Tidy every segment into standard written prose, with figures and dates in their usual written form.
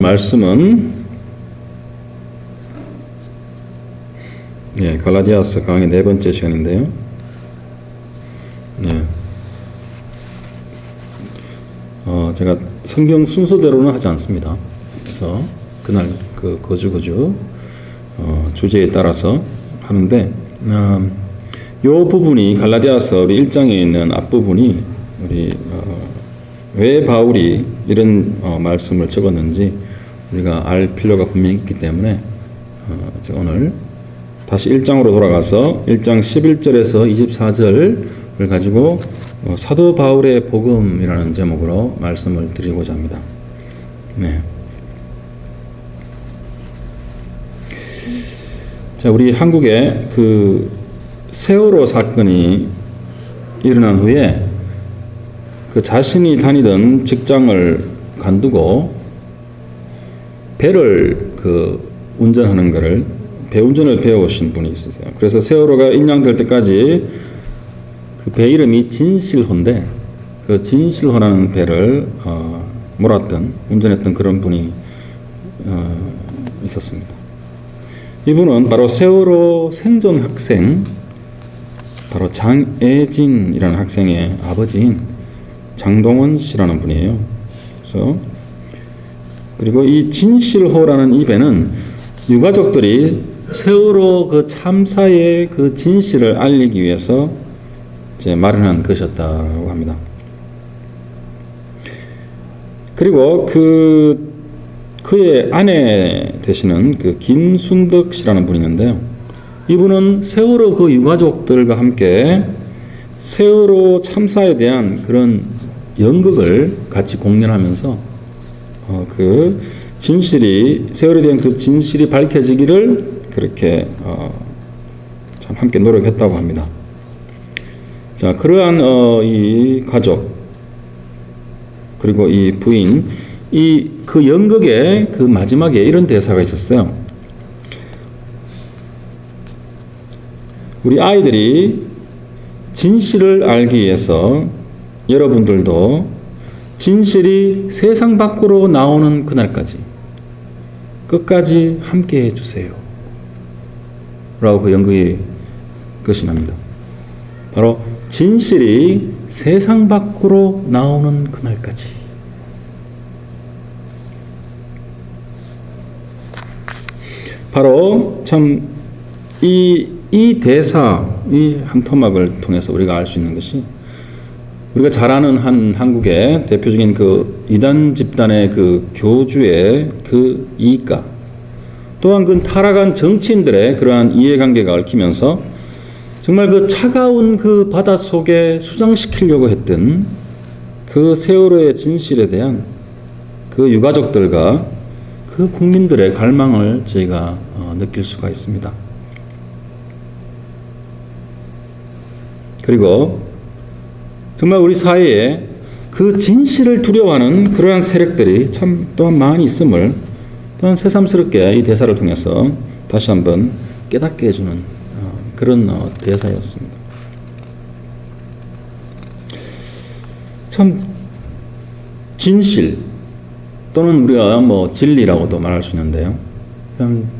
말씀은 갈라디아서 강의 4번째 시간인데요. 제가 성경 순서대로는 하지 않습니다. 그래서 그날 그 거주 주제에 따라서 하는데, 요 부분이 갈라디아서 우리 1장에 있는 앞부분이 왜 바울이 이런 말씀을 적었는지 우리가 알 필요가 분명히 있기 때문에 제가 오늘 다시 1장으로 돌아가서 1장 11절에서 24절을 가지고 사도 바울의 복음이라는 제목으로 말씀을 드리고자 합니다. 자, 우리 한국에 그 세월호 사건이 일어난 후에 그 자신이 다니던 직장을 관두고 배를 운전하는 거를 배 운전을 배워오신 분이 있으세요. 그래서 세월호가 인양될 때까지 그 배 이름이 진실호인데, 그 진실호라는 배를 운전했던 그런 분이 있었습니다. 이분은 바로 세월호 생존 학생, 바로 장애진이라는 학생의 아버지인 장동원 씨라는 분이에요. 그리고 이 진실호라는 이 배는 유가족들이 세월호 그 참사의 그 진실을 알리기 위해서 이제 마련한 것이었다고 합니다. 그리고 그의 아내 되시는 그 김순덕 씨라는 분이 있는데요. 이분은 세월호 그 유가족들과 함께 세월호 참사에 대한 그런 연극을 같이 공연하면서 그 진실이, 세월에 대한 그 진실이 밝혀지기를 그렇게 참 함께 노력했다고 합니다. 자, 그러한 이 가족, 그리고 이 부인, 그 연극의 그 마지막에 이런 대사가 있었어요. 우리 아이들이 진실을 알기 위해서 여러분들도 진실이 세상 밖으로 나오는 그날까지 끝까지 함께 해주세요 라고 그 연극이 끝이 납니다. 바로 진실이 세상 밖으로 나오는 그날까지. 바로 참 이 대사, 이 한 토막을 통해서 우리가 알 수 있는 것이, 우리가 잘 아는 한 한국의 대표적인 그 이단 집단의 그 교주의 그 이익과, 또한 그 타락한 정치인들의 그러한 이해관계가 얽히면서 정말 그 차가운 그 바다 속에 수장시키려고 했던 그 세월호의 진실에 대한 그 유가족들과 그 국민들의 갈망을 저희가 느낄 수가 있습니다. 그리고 정말 우리 사회에 그 진실을 두려워하는 그러한 세력들이 참 또한 많이 있음을 또한 새삼스럽게 이 대사를 통해서 다시 한번 깨닫게 해주는 그런 대사였습니다. 참 진실 또는 우리가 진리라고도 말할 수 있는데요.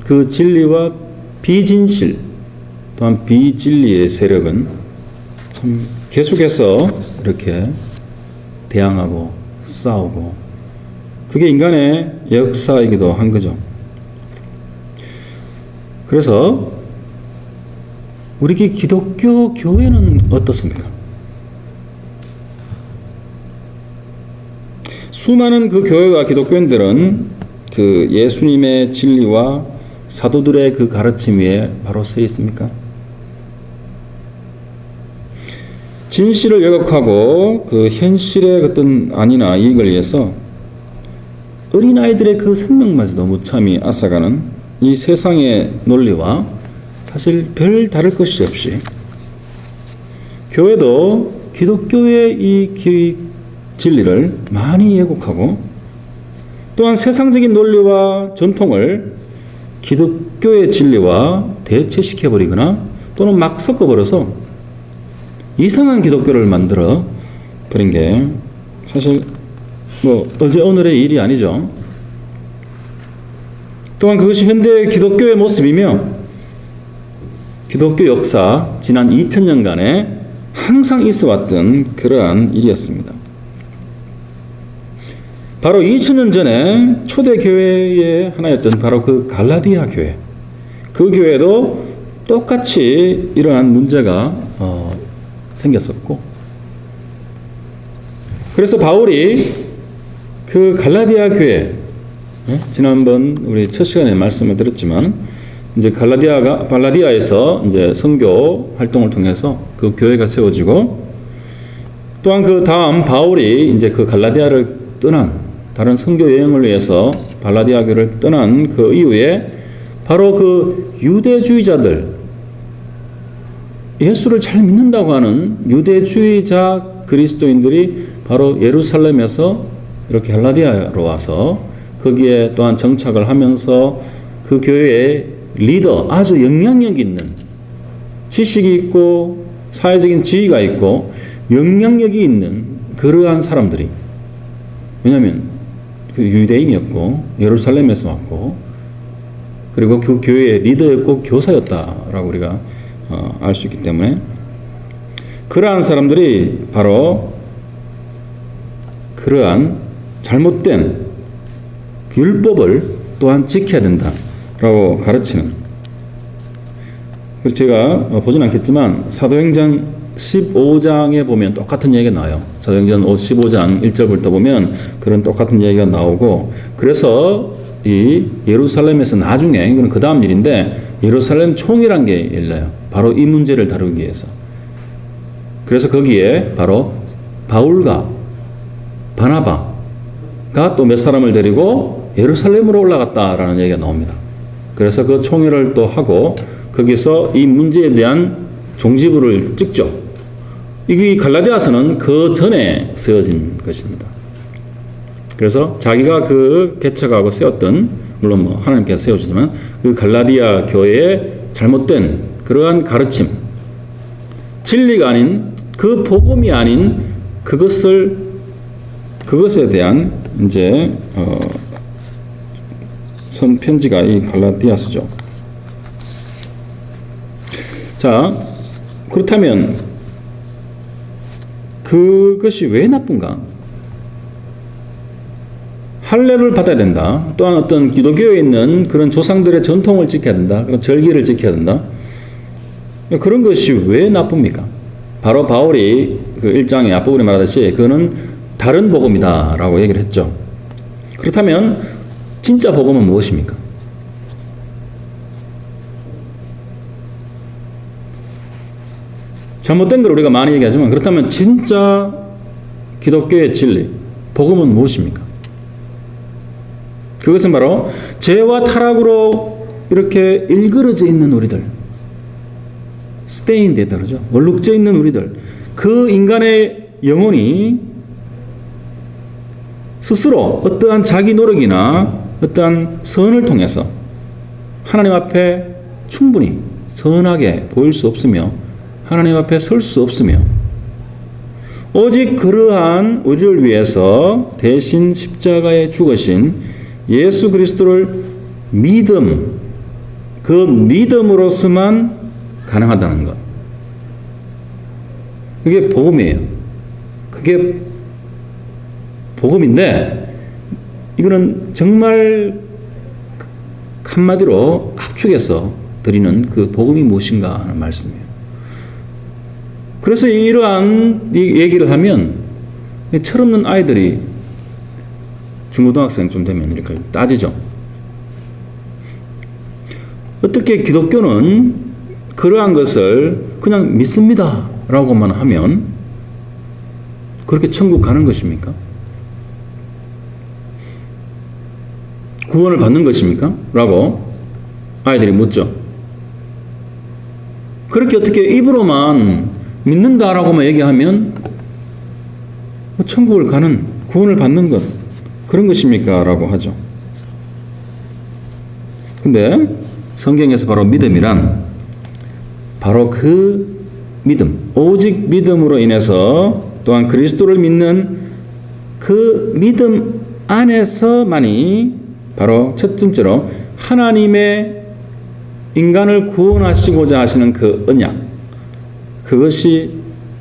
그 진리와 비진실 또한 비진리의 세력은 참 계속해서 이렇게 대항하고 싸우고, 그게 인간의 역사이기도 한 거죠. 그래서 우리 기독교 교회는 어떻습니까? 수많은 그 교회와 기독교인들은 그 예수님의 진리와 사도들의 그 가르침 위에 바로 서 있습니까? 진실을 왜곡하고 그 현실의 어떤 안위나 이익을 위해서 어린아이들의 그 생명마저도 무참히 앗아가는 이 세상의 논리와 사실 별 다를 것이 없이, 교회도 기독교의 이 진리를 많이 왜곡하고, 또한 세상적인 논리와 전통을 기독교의 진리와 대체시켜버리거나 또는 막 섞어버려서 이상한 기독교를 만들어 버린 게 사실 어제 오늘의 일이 아니죠. 또한 그것이 현대 기독교의 모습이며 기독교 역사 지난 2000년간에 항상 있어 왔던 그러한 일이었습니다. 바로 2000년 전에 초대 교회의 하나였던 바로 그 갈라디아 교회, 그 교회도 똑같이 이러한 문제가 생겼었고, 그래서 바울이 그 갈라디아 교회, 지난번 우리 첫 시간에 말씀을 드렸지만 이제 발라디아에서 이제 선교 활동을 통해서 그 교회가 세워지고, 또한 그 다음 바울이 이제 그 갈라디아를 떠난 다른 선교 여행을 위해서 발라디아 교회를 떠난 그 이후에 바로 그 유대주의자들, 예수를 잘 믿는다고 하는 유대주의자 그리스도인들이 바로 예루살렘에서 이렇게 갈라디아로 와서 거기에 또한 정착을 하면서 그 교회의 리더, 아주 영향력 있는, 지식이 있고 사회적인 지위가 있고 영향력이 있는 그러한 사람들이, 왜냐하면 그 유대인이었고 예루살렘에서 왔고 그리고 그 교회의 리더였고 교사였다라고 우리가 알 수 있기 때문에, 그러한 사람들이 바로 그러한 잘못된 율법을 또한 지켜야 된다라고 가르치는, 그래서 제가 보진 않겠지만 사도행전 15장에 보면 똑같은 얘기가 나와요. 사도행전 15장 1절부터 보면 그런 똑같은 얘기가 나오고, 그래서 이 예루살렘에서 나중에, 이건 그 다음 일인데 예루살렘 총회란 게 열려요. 바로 이 문제를 다루기 위해서. 그래서 거기에 바로 바울과 바나바가 또 몇 사람을 데리고 예루살렘으로 올라갔다라는 얘기가 나옵니다. 그래서 그 총회를 또 하고 거기서 이 문제에 대한 종지부를 찍죠. 이 갈라디아서는 그 전에 세워진 것입니다. 그래서 자기가 그 개척하고 세웠던, 물론 뭐 하나님께서 세우시지만 그 갈라디아 교회의 잘못된 그러한 가르침, 진리가 아닌, 그 복음이 아닌 그것에 대한 이제 선 편지가 이 갈라디아서죠. 자, 그렇다면 그것이 왜 나쁜가? 할례를 받아야 된다. 또한 어떤 기독교에 있는 그런 조상들의 전통을 지켜야 된다. 그런 절기를 지켜야 된다. 그런 것이 왜 나쁩니까? 바로 바울이 그 1장에 앞부분에 말하듯이 그거는 다른 복음이다라고 얘기를 했죠. 그렇다면 진짜 복음은 무엇입니까? 잘못된 걸 우리가 많이 얘기하지만, 그렇다면 진짜 기독교의 진리, 복음은 무엇입니까? 그것은 바로 죄와 타락으로 이렇게 일그러져 있는 우리들, 스테인데 그러죠. 얼룩져 있는 우리들, 그 인간의 영혼이 스스로 어떠한 자기 노력이나 어떠한 선을 통해서 하나님 앞에 충분히 선하게 보일 수 없으며 하나님 앞에 설 수 없으며, 오직 그러한 우리를 위해서 대신 십자가에 죽으신 예수 그리스도를 그 믿음으로서만 가능하다는 것. 그게 복음이에요. 그게 복음인데, 이거는 정말 한마디로 압축해서 드리는 그 복음이 무엇인가 하는 말씀이에요. 그래서 이러한 얘기를 하면 철없는 아이들이 중고등학생쯤 되면 이렇게 따지죠. 어떻게 기독교는 그러한 것을 그냥 믿습니다 라고만 하면 그렇게 천국 가는 것입니까? 구원을 받는 것입니까? 라고 아이들이 묻죠. 그렇게 어떻게 입으로만 믿는다라고만 얘기하면 천국을 가는, 구원을 받는 것, 그런 것입니까? 라고 하죠. 근데 성경에서 바로 믿음이란 바로 그 믿음, 오직 믿음으로 인해서 또한 그리스도를 믿는 그 믿음 안에서만이 바로 첫 번째로 하나님의 인간을 구원하시고자 하시는 그 언약, 그것이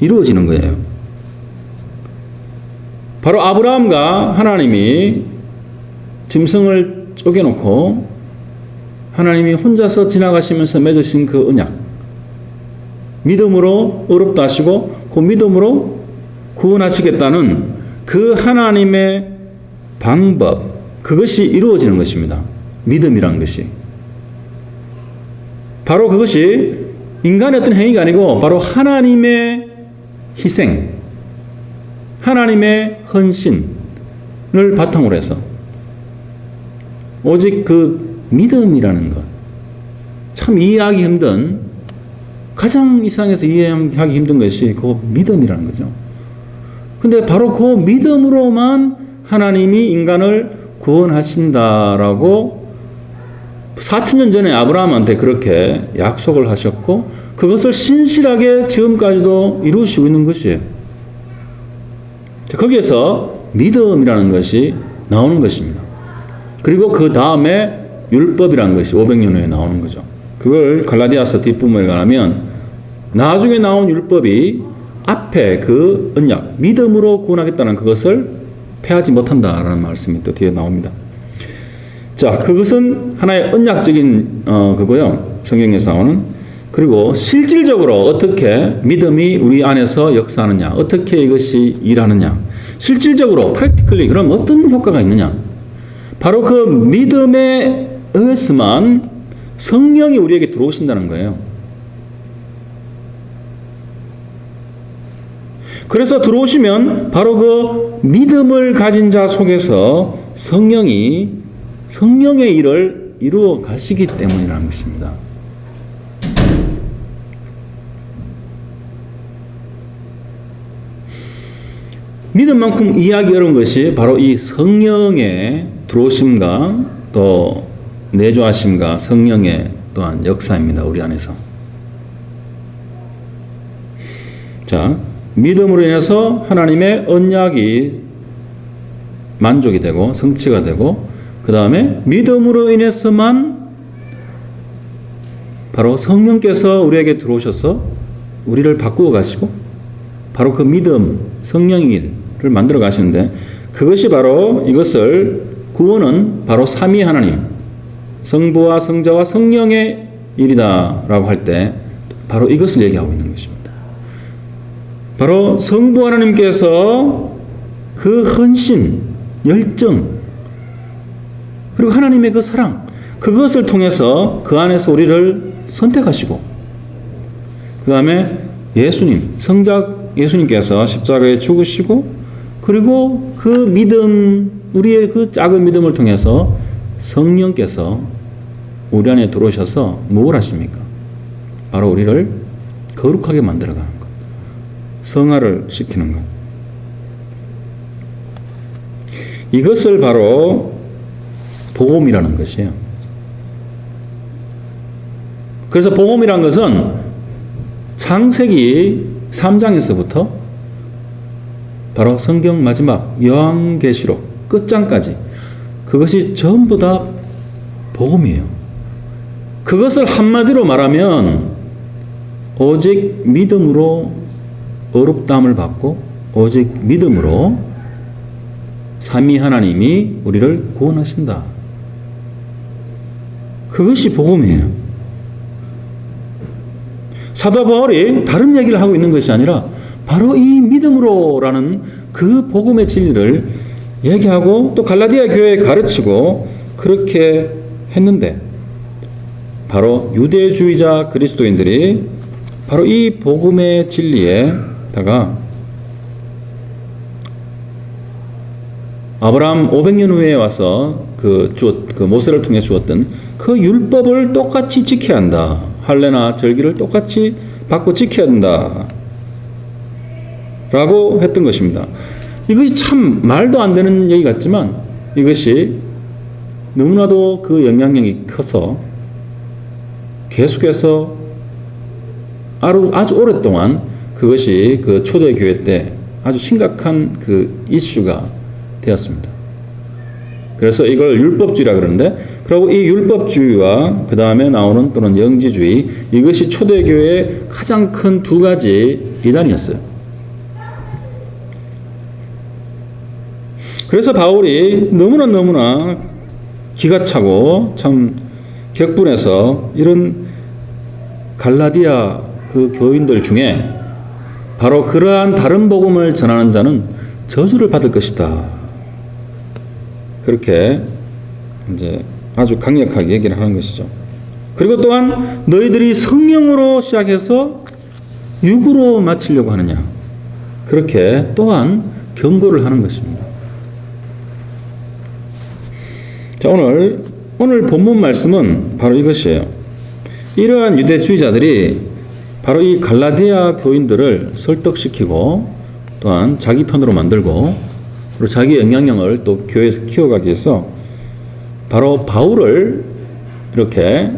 이루어지는 거예요. 바로 아브라함과 하나님이 짐승을 쪼개놓고 하나님이 혼자서 지나가시면서 맺으신 그 언약, 믿음으로 어렵다 하시고 그 믿음으로 구원하시겠다는 그 하나님의 방법, 그것이 이루어지는 것입니다. 믿음이라는 것이. 바로 그것이 인간의 어떤 행위가 아니고 바로 하나님의 희생, 하나님의 헌신을 바탕으로 해서 오직 그 믿음이라는 것, 참 이해하기 힘든, 가장 이 세상에서 이해하기 힘든 것이 그 믿음이라는 거죠. 근데 바로 그 믿음으로만 하나님이 인간을 구원하신다라고 4,000년 전에 아브라함한테 그렇게 약속을 하셨고 그것을 신실하게 지금까지도 이루시고 있는 것이에요. 거기에서 믿음이라는 것이 나오는 것입니다. 그리고 그 다음에 율법이라는 것이 500년 후에 나오는 거죠. 그걸 갈라디아서 뒷부분에 가면 나중에 나온 율법이 앞에 그 언약, 믿음으로 구원하겠다는 그것을 패하지 못한다라는 말씀이 또 뒤에 나옵니다. 자, 그것은 하나의 언약적인 그거요. 성경에서 나오는. 그리고 실질적으로 어떻게 믿음이 우리 안에서 역사하느냐, 어떻게 이것이 일하느냐, 실질적으로 practically 그럼 어떤 효과가 있느냐. 바로 그 믿음에 의해서만 성령이 우리에게 들어오신다는 거예요. 그래서 들어오시면 바로 그 믿음을 가진 자 속에서 성령의 일을 이루어 가시기 때문이라는 것입니다. 믿음만큼 이해하기 어려운 것이 바로 이 성령의 들어오심과 또 내주하심과 성령의 또한 역사입니다. 우리 안에서. 자, 믿음으로 인해서 하나님의 언약이 만족이 되고 성취가 되고 그 다음에 믿음으로 인해서만 바로 성령께서 우리에게 들어오셔서 우리를 바꾸어 가시고 바로 그 믿음, 성령의 일을 만들어 가시는데 그것이 바로 이것을 구원은 바로 삼위 하나님, 성부와 성자와 성령의 일이다라고 할 때 바로 이것을 얘기하고 있는 것입니다. 바로 성부 하나님께서 그 헌신, 열정, 그리고 하나님의 그 사랑, 그것을 통해서 그 안에서 우리를 선택하시고 그 다음에 예수님, 성작 예수님께서 십자가에 죽으시고 그리고 그 믿음, 우리의 그 작은 믿음을 통해서 성령께서 우리 안에 들어오셔서 무엇을 하십니까? 바로 우리를 거룩하게 만들어가는 것, 성화를 시키는 것. 이것을 바로 복음이라는 것이에요. 그래서 복음이라는 것은 창세기 3장에서부터 바로 성경 마지막 요한계시록 끝장까지 그것이 전부 다 복음이에요. 그것을 한마디로 말하면 오직 믿음으로 어렵다함을 받고 오직 믿음으로 삼위 하나님이 우리를 구원하신다. 그것이 복음이에요. 사도 바울이 다른 얘기를 하고 있는 것이 아니라 바로 이 믿음으로라는 그 복음의 진리를 얘기하고 또 갈라디아 교회에 가르치고 그렇게 했는데 바로 유대주의자 그리스도인들이 바로 이 복음의 진리에다가 아브라함 500년 후에 와서 그 모세를 통해 주었던 그 율법을 똑같이 지켜야 한다. 할례나 절기를 똑같이 받고 지켜야 한다. 라고 했던 것입니다. 이것이 참 말도 안 되는 얘기 같지만 이것이 너무나도 그 영향력이 커서 계속해서 아주 오랫동안 그것이 그 초대교회 때 아주 심각한 그 이슈가 되었습니다. 그래서 이걸 율법주의라 그러는데, 그리고 이 율법주의와 그 다음에 나오는 또는 영지주의, 이것이 초대교회의 가장 큰 두 가지 이단이었어요. 그래서 바울이 너무나 기가 차고 참 격분해서 이런 갈라디아 그 교인들 중에 바로 그러한 다른 복음을 전하는 자는 저주를 받을 것이다. 그렇게 이제 아주 강력하게 얘기를 하는 것이죠. 그리고 또한 너희들이 성령으로 시작해서 육으로 마치려고 하느냐. 그렇게 또한 경고를 하는 것입니다. 자, 오늘 본문 말씀은 바로 이것이에요. 이러한 유대주의자들이 바로 이 갈라디아 교인들을 설득시키고 또한 자기 편으로 만들고 그리고 자기 영향력을 또 교회에서 키워가기 위해서 바로 바울을 이렇게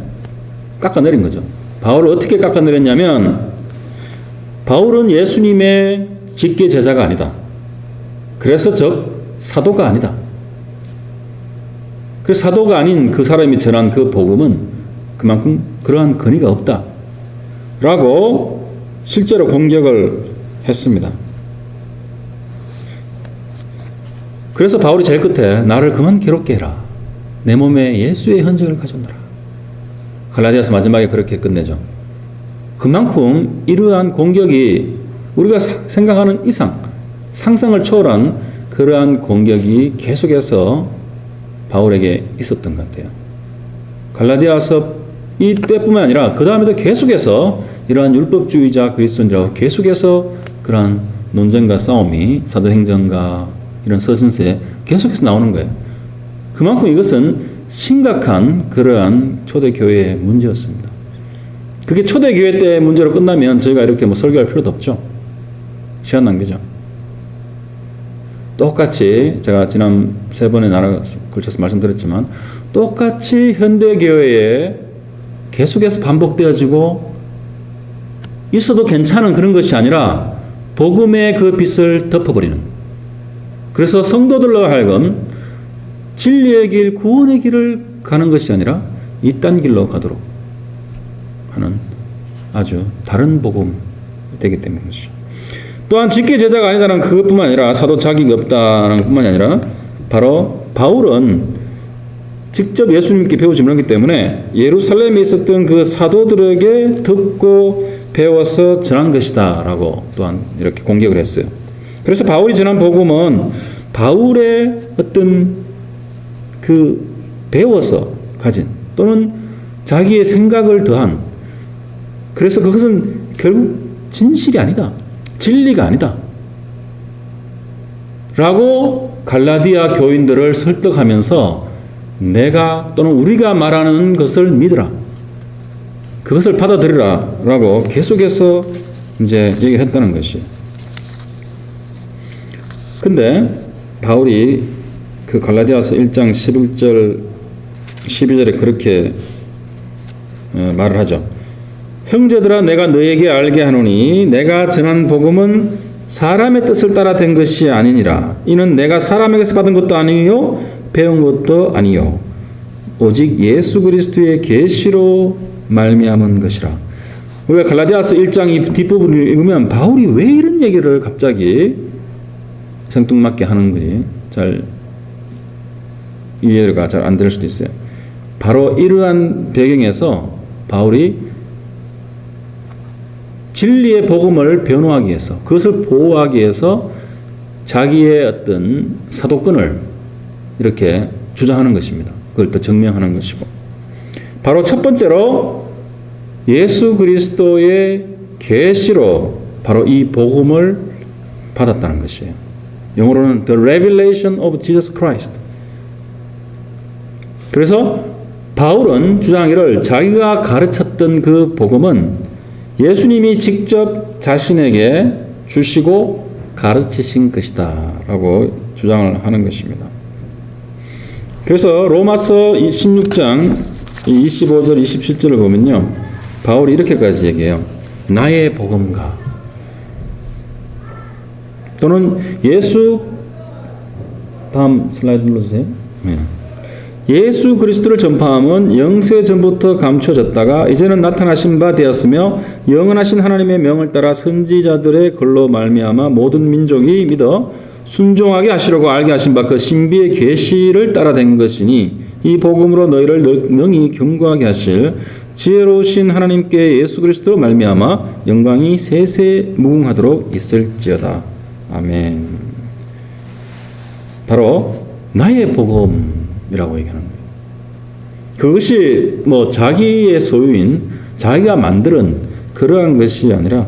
깎아내린 거죠. 바울을 어떻게 깎아내렸냐면, 바울은 예수님의 직계 제자가 아니다. 그래서 즉 사도가 아니다. 그 사도가 아닌 그 사람이 전한 그 복음은 그만큼 그러한 근위가 없다. 라고 실제로 공격을 했습니다. 그래서 바울이 제일 끝에 나를 그만 괴롭게 해라. 내 몸에 예수의 흔적을 가져오너라. 갈라디아서 마지막에 그렇게 끝내죠. 그만큼 이러한 공격이 우리가 생각하는 이상, 상상을 초월한 그러한 공격이 계속해서 바울에게 있었던 것 같아요. 갈라디아서 이때뿐만 아니라 그 다음에도 계속해서 이러한 율법주의자 그리스도인들하고 계속해서 그러한 논쟁과 싸움이 사도행전과 이런 서신서에 계속해서 나오는 거예요. 그만큼 이것은 심각한 그러한 초대교회의 문제였습니다. 그게 초대교회 때 문제로 끝나면 저희가 이렇게 뭐 설교할 필요도 없죠. 시간 낭비죠. 똑같이 제가 지난 3번의 나라 걸쳐서 말씀드렸지만 똑같이 현대교회에 계속해서 반복되어지고 있어도 괜찮은 그런 것이 아니라 복음의 그 빛을 덮어버리는, 그래서 성도들로 하여금 진리의 길, 구원의 길을 가는 것이 아니라 이딴 길로 가도록 하는 아주 다른 복음이 되기 때문이죠. 또한 직계 제자가 아니다는 그것뿐만 아니라 사도 자격이 없다는 것뿐만이 아니라 바로 바울은 직접 예수님께 배우지 못했기 때문에 예루살렘에 있었던 그 사도들에게 듣고 배워서 전한 것이다 라고 또한 이렇게 공격을 했어요. 그래서 바울이 전한 복음은 바울의 어떤 그 배워서 가진 또는 자기의 생각을 더한, 그래서 그것은 결국 진실이 아니다, 진리가 아니다 라고 갈라디아 교인들을 설득하면서 내가 또는 우리가 말하는 것을 믿으라, 그것을 받아들이라 라고 계속해서 이제 얘기를 했다는 것이. 근데 바울이 그 갈라디아서 1장 11절 12절에 그렇게 말을 하죠. 형제들아, 내가 너에게 알게 하노니 내가 전한 복음은 사람의 뜻을 따라 된 것이 아니니라. 이는 내가 사람에게서 받은 것도 아니요 배운 것도 아니요 오직 예수 그리스도의 계시로 말미암은 것이라. 우리가 갈라디아서 1장 이 뒷부분을 읽으면 바울이 왜 이런 얘기를 갑자기 생뚱맞게 하는 건지 잘 이해가 잘 안 될 수도 있어요. 바로 이러한 배경에서 바울이 진리의 복음을 변호하기 위해서, 그것을 보호하기 위해서 자기의 어떤 사도권을 이렇게 주장하는 것입니다. 그걸 또 증명하는 것이고, 바로 첫 번째로 예수 그리스도의 계시로 바로 이 복음을 받았다는 것이에요. 영어로는 The Revelation of Jesus Christ. 그래서 바울은 주장하기를 자기가 가르쳤던 그 복음은 예수님이 직접 자신에게 주시고 가르치신 것이다 라고 주장을 하는 것입니다. 그래서 로마서 16장 25절 27절을 보면요, 바울이 이렇게까지 얘기해요. 나의 복음가, 또는 예수, 다음 슬라이드 눌러주세요. 예수 그리스도를 전파함은 영세 전부터 감춰졌다가 이제는 나타나신 바 되었으며 영원하신 하나님의 명을 따라 선지자들의 글로 말미암아 모든 민족이 믿어 순종하게 하시려고 알게 하신 바 그 신비의 계시를 따라 된 것이니 이 복음으로 너희를 능히 경고하게 하실 지혜로우신 하나님께 예수 그리스도로 말미암아 영광이 세세 무궁하도록 있을지어다. 아멘. 바로 나의 복음이라고 얘기하는 거예요. 그것이 뭐 자기의 소유인 자기가 만드는 그러한 것이 아니라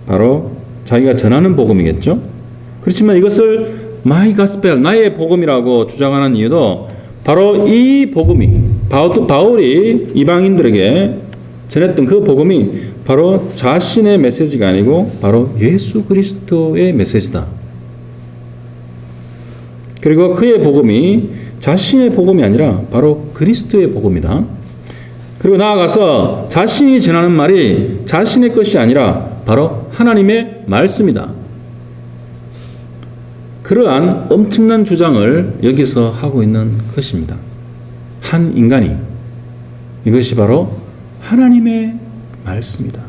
바로 자기가 전하는 복음이겠죠. 그렇지만 이것을 마이 가스펠, 나의 복음이라고 주장하는 이유도 바로 이 복음이 바울이 이방인들에게 전했던 그 복음이 바로 자신의 메시지가 아니고 바로 예수 그리스도의 메시지다. 그리고 그의 복음이 자신의 복음이 아니라 바로 그리스도의 복음이다. 그리고 나아가서 자신이 전하는 말이 자신의 것이 아니라 바로 하나님의 말씀이다. 그러한 엄청난 주장을 여기서 하고 있는 것입니다. 한 인간이 이것이 바로 하나님의 말씀이다.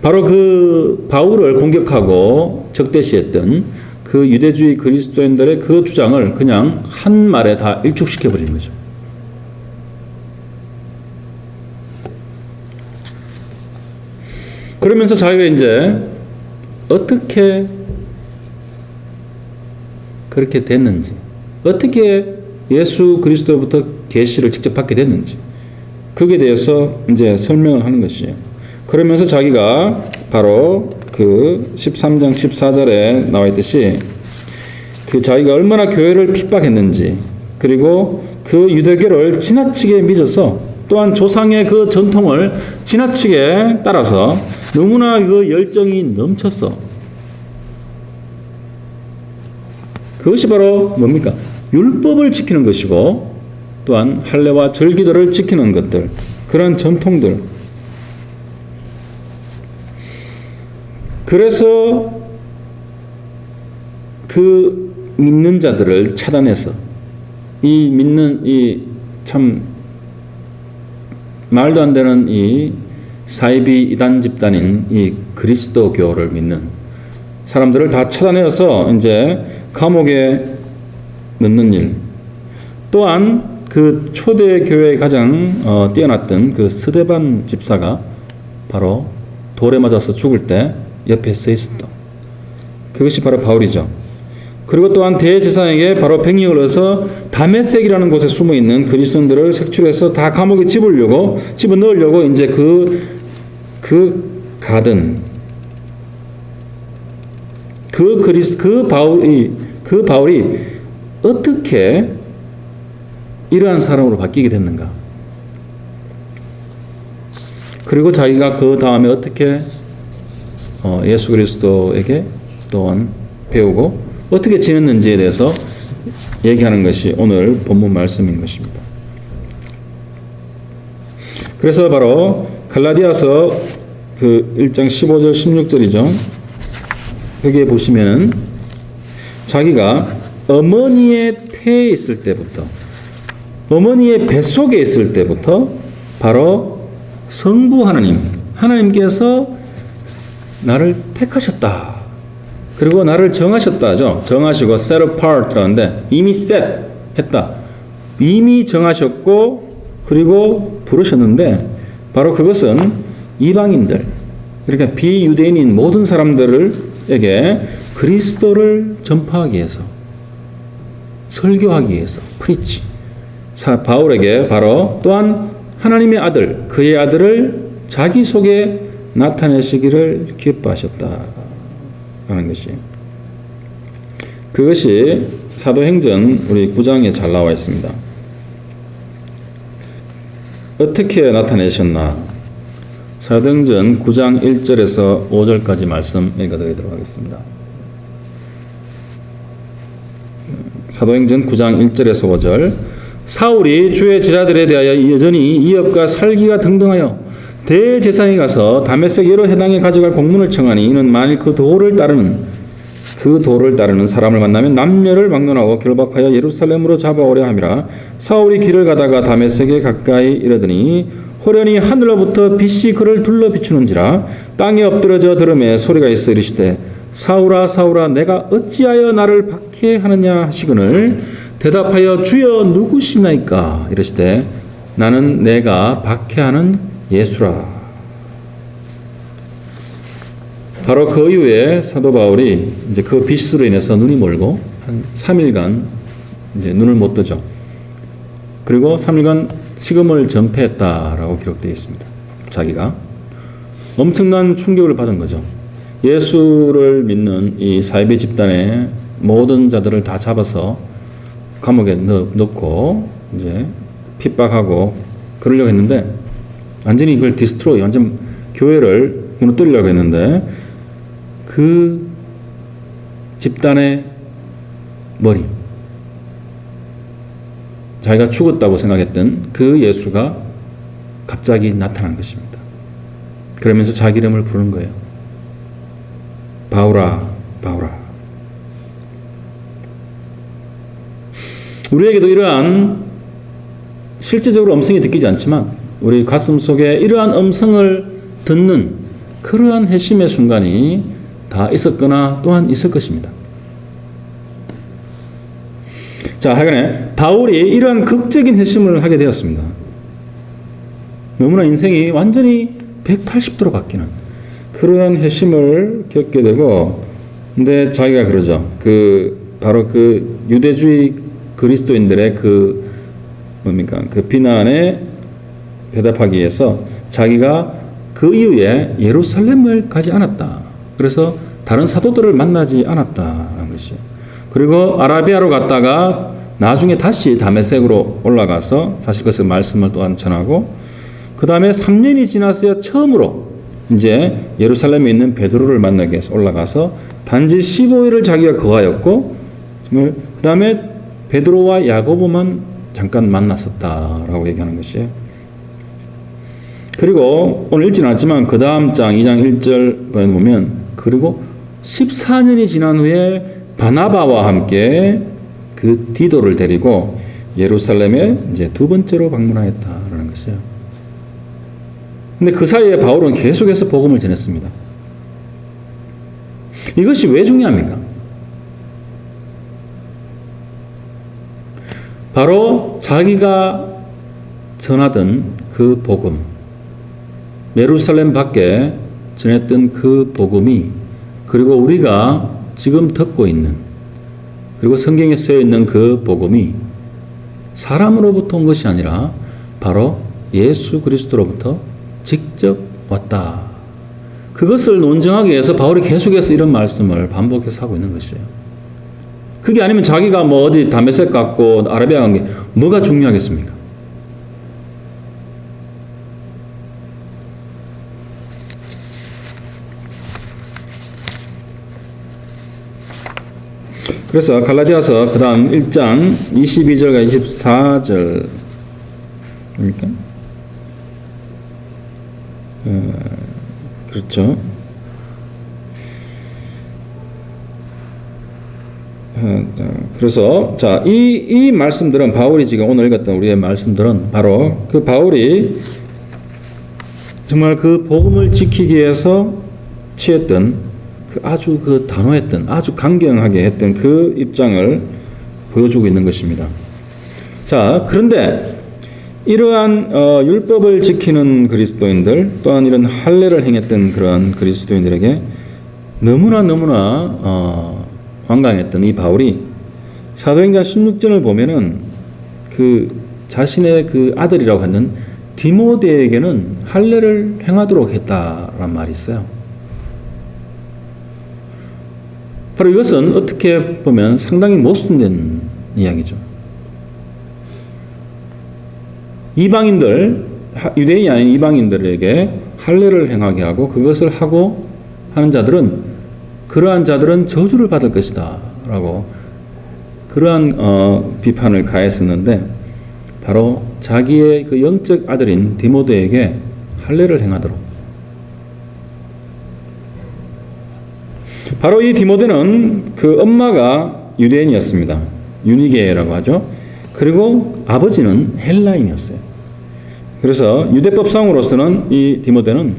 바로 그 바울을 공격하고 적대시했던 그 유대주의 그리스도인들의 그 주장을 그냥 한 말에 다 일축시켜 버리는 거죠. 그러면서 자기가 이제 어떻게 그렇게 됐는지, 어떻게 예수 그리스도로부터 계시를 직접 받게 됐는지, 그게 대해서 이제 설명을 하는 것이에요. 그러면서 자기가 바로 그 13장 14절에 나와 있듯이 그 자기가 얼마나 교회를 핍박했는지, 그리고 그 유대교를 지나치게 믿어서 또한 조상의 그 전통을 지나치게 따라서 너무나 그 열정이 넘쳤어. 그것이 바로 뭡니까? 율법을 지키는 것이고 또한 할례와 절기들을 지키는 것들, 그런 전통들. 그래서 그 믿는 자들을 차단해서 이 믿는 이 참 말도 안 되는 이 사이비 이단 집단인 이 그리스도교를 믿는 사람들을 다 차단해서 이제 감옥에 넣는 일. 또한 그 초대 교회에 가장 뛰어났던 그 스데반 집사가 바로 돌에 맞아서 죽을 때 옆에 서 있었다. 그것이 바로 바울이죠. 그리고 또한 대제사장에게 바로 백령을 얻어서 다메섹이라는 곳에 숨어 있는 그리스도인들을 색출해서 다 감옥에 집어넣으려고 이제 그 바울이 어떻게 이러한 사람으로 바뀌게 됐는가? 그리고 자기가 그 다음에 어떻게 예수 그리스도에게 또한 배우고 어떻게 지냈는지에 대해서 얘기하는 것이 오늘 본문 말씀인 것입니다. 그래서 바로 갈라디아서 그 1장 15절 16절이죠. 여기에 보시면은 자기가 어머니의 태에 있을 때부터, 어머니의 뱃속에 있을 때부터 바로 성부 하나님께서 나를 택하셨다. 그리고 나를 정하셨다죠. 정하시고 set apart라는데 이미 set 했다. 이미 정하셨고 그리고 부르셨는데 바로 그것은 이방인들, 그러니까 비유대인인 모든 사람들에게 그리스도를 전파하기 위해서, 설교하기 위해서, 프리치. 바울에게 바로 또한 하나님의 아들, 그의 아들을 자기 속에 나타내시기를 기뻐하셨다 하는 것이, 그것이 사도행전 우리 9장에 잘 나와 있습니다. 어떻게 나타내셨나? 사도행전 9장 1절에서 5절까지 말씀 읽어드리도록 하겠습니다. 사도행전 9장 1절에서 5절. 사울이 주의 제자들에 대하여 여전히 이업과 살기가 등등하여 대제사장에 가서 다메섹 여러 회당에 가져갈 공문을 청하니 이는 만일 그 도를 따르는 그 도를 따르는 사람을 만나면 남녀를 막론하고 결박하여 예루살렘으로 잡아오려 함이라. 사울이 길을 가다가 다메섹에 가까이 이르더니 호련히 하늘로부터 빛이 그를 둘러 비추는지라. 땅에 엎드러져 들음에 소리가 있어 이르시되 사울아 사울아 내가 어찌하여 나를 박해하느냐 하시거늘 대답하여 주여 누구시나이까 이르시되 나는 내가 박해하는 예수라. 바로 그 이후에 사도 바울이 이제 그 빛으로 인해서 눈이 멀고 한 3일간 이제 눈을 못 뜨죠. 그리고 3일간 식음을 전폐했다라고 기록되어 있습니다. 자기가 엄청난 충격을 받은 거죠. 예수를 믿는 이 사이비 집단의 모든 자들을 다 잡아서 감옥에 넣고 이제 핍박하고 그러려고 했는데 완전히 이걸 디스트로이 완전 교회를 무너뜨리려고 했는데 그 집단의 머리 자기가 죽었다고 생각했던 그 예수가 갑자기 나타난 것입니다. 그러면서 자기 이름을 부르는 거예요. 바울아 바울아. 우리에게도 이러한 실제적으로 음성이 듣기지 않지만 우리 가슴 속에 이러한 음성을 듣는 그러한 회심의 순간이 다 있었거나 또한 있을 것입니다. 자, 하여간에 바울이 이러한 극적인 회심을 하게 되었습니다. 너무나 인생이 완전히 180도로 바뀌는 그러한 회심을 겪게 되고, 근데 자기가 그러죠. 바로 그 유대주의 그리스도인들의 그 비난에 대답하기 위해서 자기가 그 이후에 예루살렘을 가지 않았다. 그래서 다른 사도들을 만나지 않았다는 것이에요. 그리고 아라비아로 갔다가 나중에 다시 다메섹으로 올라가서 사실 그것의 말씀을 또한 전하고, 그 다음에 3년이 지났어야 처음으로 이제 예루살렘에 있는 베드로를 만나기 위해서 올라가서 단지 15일을 자기가 거하였고, 정말 그 다음에 베드로와 야고보만 잠깐 만났었다라고 얘기하는 것이에요. 그리고 오늘 읽지는 않지만 그 다음 장 2장 1절 보면 그리고 14년이 지난 후에 바나바와 함께 그 디도를 데리고 예루살렘에 이제 두 번째로 방문하였다라는 것이에요. 근데 그 사이에 바울은 계속해서 복음을 전했습니다. 이것이 왜 중요합니까? 바로 자기가 전하던 그 복음, 예루살렘 밖에 전했던 그 복음이, 그리고 우리가 지금 듣고 있는, 그리고 성경에 쓰여 있는 그 복음이 사람으로부터 온 것이 아니라 바로 예수 그리스도로부터 직접 왔다. 그것을 논증하기 위해서 바울이 계속해서 이런 말씀을 반복해서 하고 있는 것이에요. 그게 아니면 자기가 뭐 어디 다메섹 갔고 아라비아 간 게 뭐가 중요하겠습니까? 그래서 갈라디아서 그 다음 1장 22절과 24절 그러니까 그렇죠. 그래서 자, 이 말씀들은 바울이 지금 오늘 읽었던 우리의 말씀들은 바로 그 바울이 정말 그 복음을 지키기 위해서 취했던 아주 단호했던, 아주 강경하게 했던 그 입장을 보여주고 있는 것입니다. 자, 그런데 이러한 율법을 지키는 그리스도인들, 또한 이런 할례를 행했던 그런 그리스도인들에게 너무나 완강했던 이 바울이 사도행전 16장을 보면은 그 자신의 그 아들이라고 하는 디모데에게는 할례를 행하도록 했다라는 말이 있어요. 바로 이것은 어떻게 보면 상당히 모순된 이야기죠. 이방인들, 유대인이 아닌 이방인들에게 할례를 행하게 하고 그것을 하고 하는 자들은, 그러한 자들은 저주를 받을 것이다 라고 그러한 비판을 가했었는데, 바로 자기의 그 영적 아들인 디모데에게 할례를 행하도록, 바로 이 디모데는 그 엄마가 유대인이었습니다. 유니게라고 하죠. 그리고 아버지는 헬라인이었어요. 그래서 유대법상으로서는 이 디모데는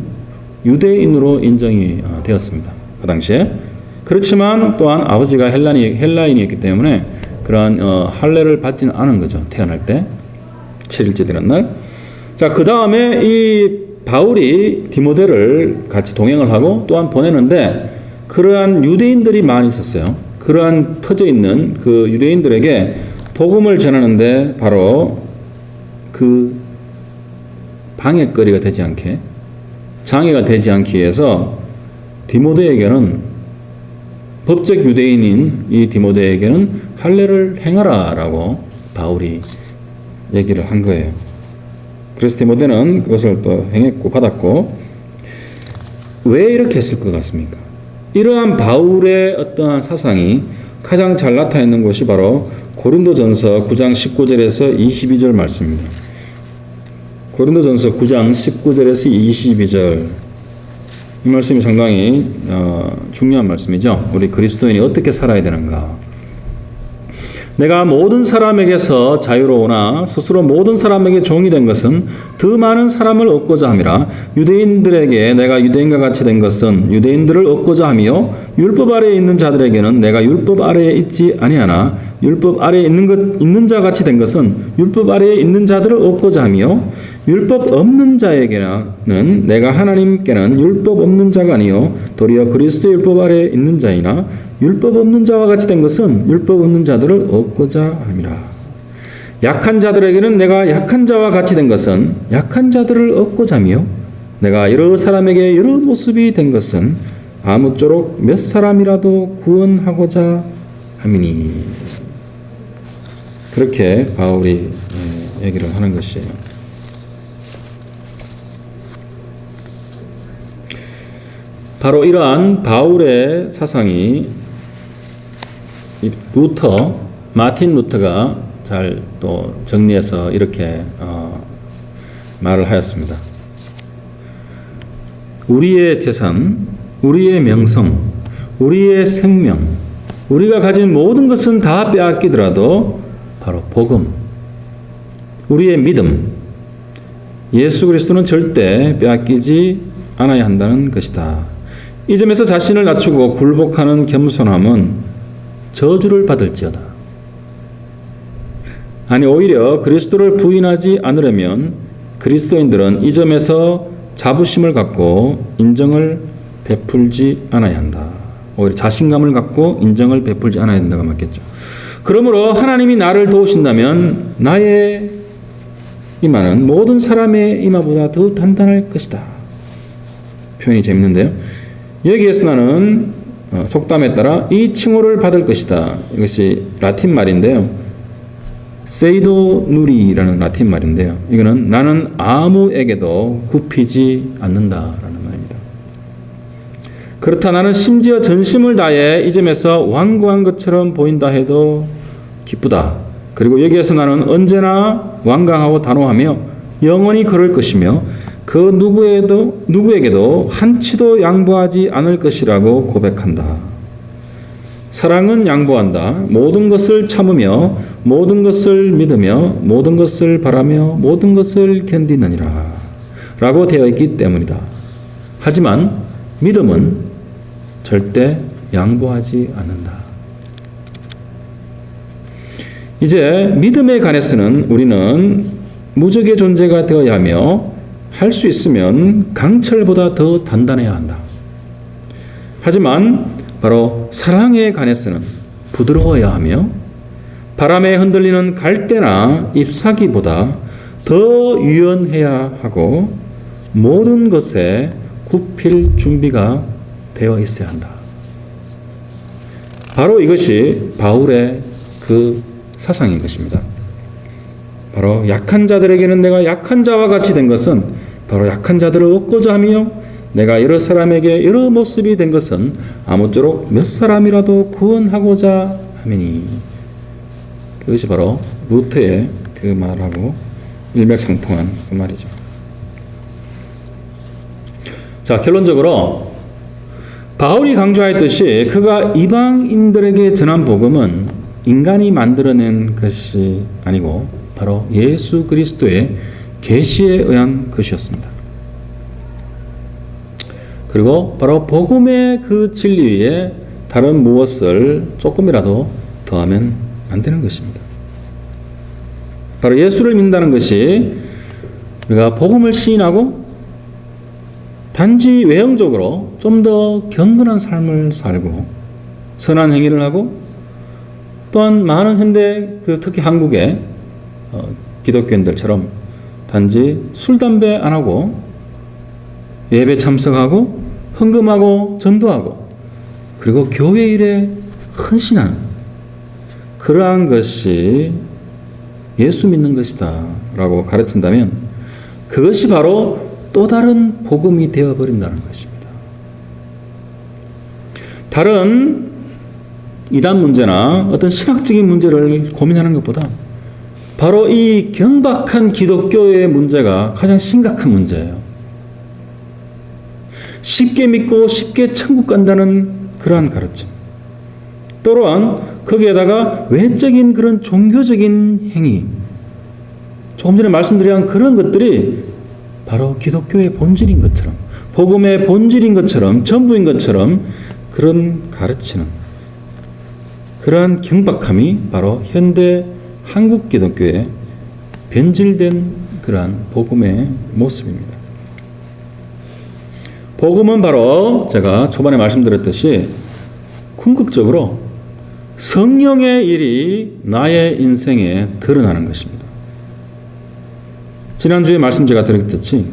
유대인으로 인정이 되었습니다. 그 당시에. 그렇지만 또한 아버지가 헬라인이었기 때문에 그러한 할례를 받지는 않은 거죠. 태어날 때 7일째 되는 날. 자, 그 다음에 이 바울이 디모데를 같이 동행을 하고 또한 보내는데 그러한 유대인들이 많이 있었어요. 그러한 퍼져 있는 그 유대인들에게 복음을 전하는데 바로 그 방해거리가 되지 않게, 장애가 되지 않기 위해서 디모데에게는, 법적 유대인인 이 디모데에게는 할례를 행하라 라고 바울이 얘기를 한 거예요. 그래서 디모데는 그것을 또 행했고 받았고, 왜 이렇게 했을 것 같습니까? 이러한 바울의 어떠한 사상이 가장 잘 나타나 있는 곳이 바로 고린도전서 9장 19절에서 22절 말씀입니다. 고린도전서 9장 19절에서 22절, 이 말씀이 상당히 중요한 말씀이죠. 우리 그리스도인이 어떻게 살아야 되는가. 내가 모든 사람에게서 자유로우나 스스로 모든 사람에게 종이 된 것은 더 많은 사람을 얻고자 함이라. 유대인들에게 내가 유대인과 같이 된 것은 유대인들을 얻고자 함이요 율법 아래에 있는 자들에게는 내가 율법 아래에 있지 아니하나 율법 아래에 있는 자 같이 된 것은 율법 아래에 있는 자들을 얻고자 함이요 율법 없는 자에게는 내가 하나님께는 율법 없는 자가 아니요 도리어 그리스도 율법 아래에 있는 자이나 율법 없는 자와 같이 된 것은 율법 없는 자들을 얻고자 함이라. 약한 자들에게는 내가 약한 자와 같이 된 것은 약한 자들을 얻고자 하며 내가 여러 사람에게 여러 모습이 된 것은 아무쪼록 몇 사람이라도 구원하고자 함이니. 그렇게 바울이 얘기를 하는 것이에요. 바로 이러한 바울의 사상이 마틴 루터가 잘 또 정리해서 이렇게 말을 하였습니다. 우리의 재산, 우리의 명성, 우리의 생명, 우리가 가진 모든 것은 다 빼앗기더라도 바로 복음, 우리의 믿음, 예수 그리스도는 절대 빼앗기지 않아야 한다는 것이다. 이 점에서 자신을 낮추고 굴복하는 겸손함은 저주를 받을지어다. 아니 오히려 그리스도를 부인하지 않으려면 그리스도인들은 이 점에서 자부심을 갖고 인정을 베풀지 않아야 한다. 오히려 자신감을 갖고 인정을 베풀지 않아야 한다가 맞겠죠. 그러므로 하나님이 나를 도우신다면 나의 이마는 모든 사람의 이마보다 더 단단할 것이다. 표현이 재밌는데요. 여기에서 나는 속담에 따라 이 칭호를 받을 것이다. 이것이 라틴 말인데요. 세이도 누리라는 라틴 말인데요. 이거는 나는 아무에게도 굽히지 않는다라는 말입니다. 그렇다 나는 심지어 전심을 다해 이 점에서 완고한 것처럼 보인다 해도 기쁘다. 그리고 여기에서 나는 언제나 완강하고 단호하며 영원히 그럴 것이며 그 누구에게도 한치도 양보하지 않을 것이라고 고백한다. 사랑은 양보한다. 모든 것을 참으며 모든 것을 믿으며 모든 것을 바라며 모든 것을 견디느니라 라고 되어 있기 때문이다. 하지만 믿음은 절대 양보하지 않는다. 이제 믿음에 관해서는 우리는 무적의 존재가 되어야 하며 할 수 있으면 강철보다 더 단단해야 한다. 하지만 바로 사랑에 관해서는 부드러워야 하며 바람에 흔들리는 갈대나 잎사귀보다 더 유연해야 하고 모든 것에 굽힐 준비가 되어 있어야 한다. 바로 이것이 바울의 그 사상인 것입니다. 바로 약한 자들에게는 내가 약한 자와 같이 된 것은 바로 약한 자들을 얻고자 하며 내가 여러 사람에게 여러 모습이 된 것은 아무쪼록 몇 사람이라도 구원하고자 하매니. 그것이 바로 루터의 그 말하고 일맥상통한 그 말이죠. 자, 결론적으로 바울이 강조하였듯이 그가 이방인들에게 전한 복음은 인간이 만들어낸 것이 아니고 바로 예수 그리스도의 계시에 의한 것이었습니다. 그리고 바로 복음의 그 진리 위에 다른 무엇을 조금이라도 더하면 안 되는 것입니다. 바로 예수를 믿는다는 것이 우리가 복음을 시인하고 단지 외형적으로 좀 더 경건한 삶을 살고 선한 행위를 하고 또한 많은 현대 특히 한국의 기독교인들처럼 단지 술, 담배 안 하고 예배 참석하고 헌금하고 전도하고 그리고 교회 일에 헌신하는 그러한 것이 예수 믿는 것이다 라고 가르친다면 그것이 바로 또 다른 복음이 되어버린다는 것입니다. 다른 이단 문제나 어떤 신학적인 문제를 고민하는 것보다 바로 이 경박한 기독교의 문제가 가장 심각한 문제예요. 쉽게 믿고 쉽게 천국 간다는 그러한 가르침. 또한 거기에다가 외적인 그런 종교적인 행위. 조금 전에 말씀드린 그런 것들이 바로 기독교의 본질인 것처럼, 복음의 본질인 것처럼, 전부인 것처럼 그런 가르치는 그러한 경박함이 바로 현대 한국 기독교의 변질된 그러한 복음의 모습입니다. 복음은 바로 제가 초반에 말씀드렸듯이 궁극적으로 성령의 일이 나의 인생에 드러나는 것입니다. 지난주에 말씀 제가 드렸듯이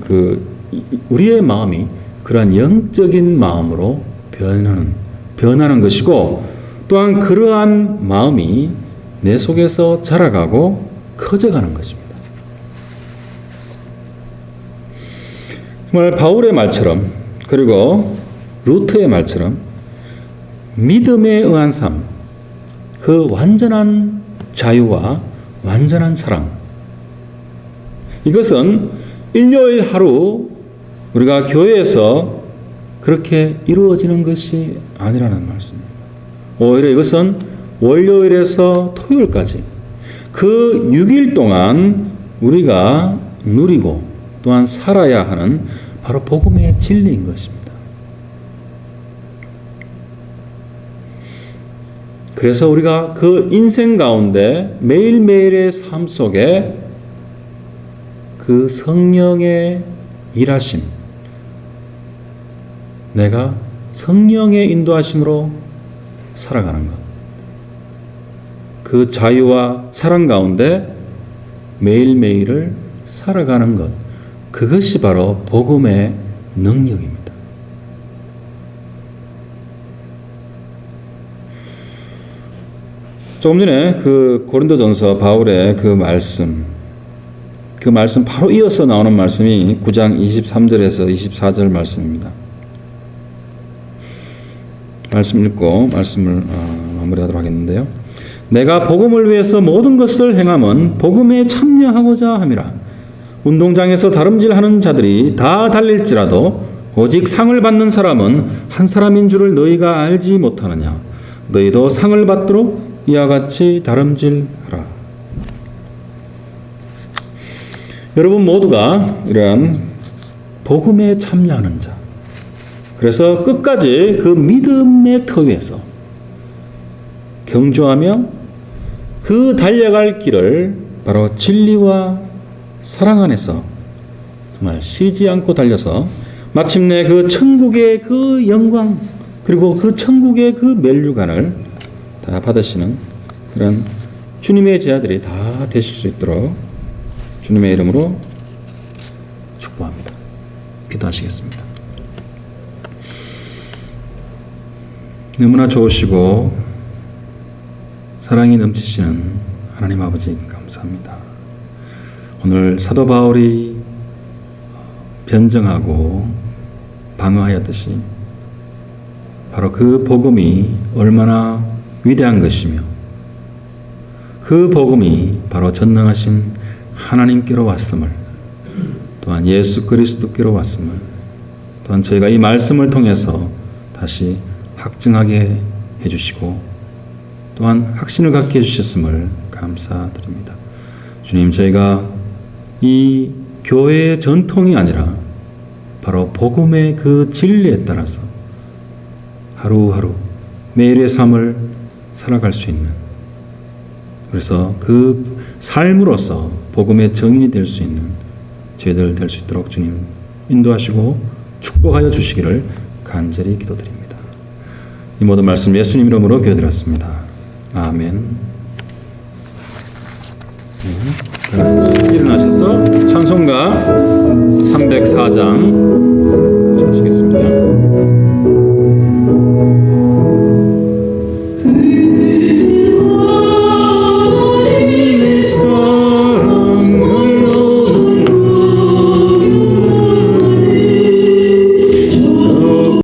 우리의 마음이 그러한 영적인 마음으로 변하는 것이고 또한 그러한 마음이 내 속에서 자라가고 커져가는 것입니다. 정말 바울의 말처럼 그리고 루터의 말처럼 믿음에 의한 삶, 그 완전한 자유와 완전한 사랑, 이것은 일요일 하루 우리가 교회에서 그렇게 이루어지는 것이 아니라는 말씀입니다. 오히려 이것은 월요일에서 토요일까지 그 6일 동안 우리가 누리고 또한 살아야 하는 바로 복음의 진리인 것입니다. 그래서 우리가 그 인생 가운데 매일매일의 삶 속에 그 성령의 일하심, 내가 성령의 인도하심으로 살아가는 것, 그 자유와 사랑 가운데 매일매일을 살아가는 것, 그것이 바로 복음의 능력입니다. 조금 전에 그 고린도전서 바울의 그 말씀 바로 이어서 나오는 말씀이 9장 23절에서 24절 말씀입니다. 말씀 읽고 말씀을 마무리하도록 하겠는데요. 내가 복음을 위해서 모든 것을 행함은 복음에 참여하고자 함이라. 운동장에서 다름질하는 자들이 다 달릴지라도 오직 상을 받는 사람은 한 사람인 줄을 너희가 알지 못하느냐. 너희도 상을 받도록 이와 같이 다름질하라. 여러분 모두가 이러한 복음에 참여하는 자, 그래서 끝까지 그 믿음의 터 위에서 경주하며 그 달려갈 길을 바로 진리와 사랑 안에서 정말 쉬지 않고 달려서 마침내 그 천국의 그 영광 그리고 그 천국의 그 면류관을 다 받으시는 그런 주님의 제자들이 다 되실 수 있도록 주님의 이름으로 축복합니다. 기도하시겠습니다. 너무나 좋으시고 사랑이 넘치시는 하나님 아버지 감사합니다. 오늘 사도 바울이 변증하고 방어하였듯이 바로 그 복음이 얼마나 위대한 것이며 그 복음이 바로 전능하신 하나님께로 왔음을, 또한 예수 그리스도께로 왔음을, 또한 저희가 이 말씀을 통해서 다시 확증하게 해주시고 또한 확신을 갖게 해주셨음을 감사드립니다. 주님, 저희가 이 교회의 전통이 아니라 바로 복음의 그 진리에 따라서 하루하루 매일의 삶을 살아갈 수 있는, 그래서 그 삶으로서 복음의 증인이 될 수 있는 저희들 될 수 있도록 주님 인도하시고 축복하여 주시기를 간절히 기도드립니다. 이 모든 말씀 예수님 이름으로 기도드렸습니다. 아멘. 다 같이 일어나셔서 찬송가 304장 하시겠습니다.